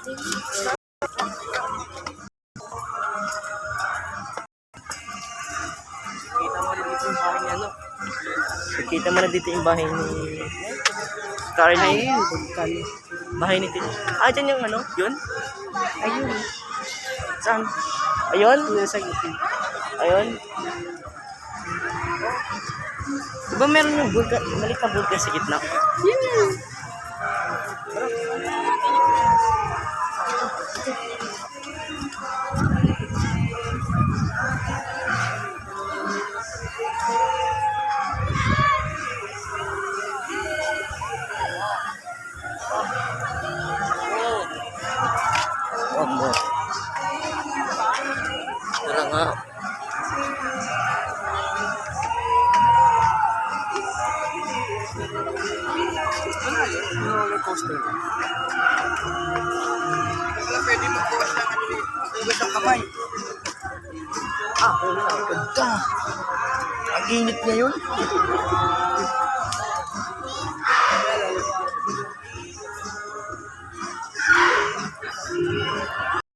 Kita mo na dito yung bahay ni Caroline. Bahay ni Tito. Ah, dyan yung ano? Yun? Ayun. Saan? Ayun? Nasa gitna. Ayun? Diba meron yung bulka, maliit na bulka sa gitna? Yun yun. Opo. Tara nga. Roller coaster. Wala pwede magbukas ng ano eh. Magbukas ng kamay. Ah, ganda. Ang init ngayon.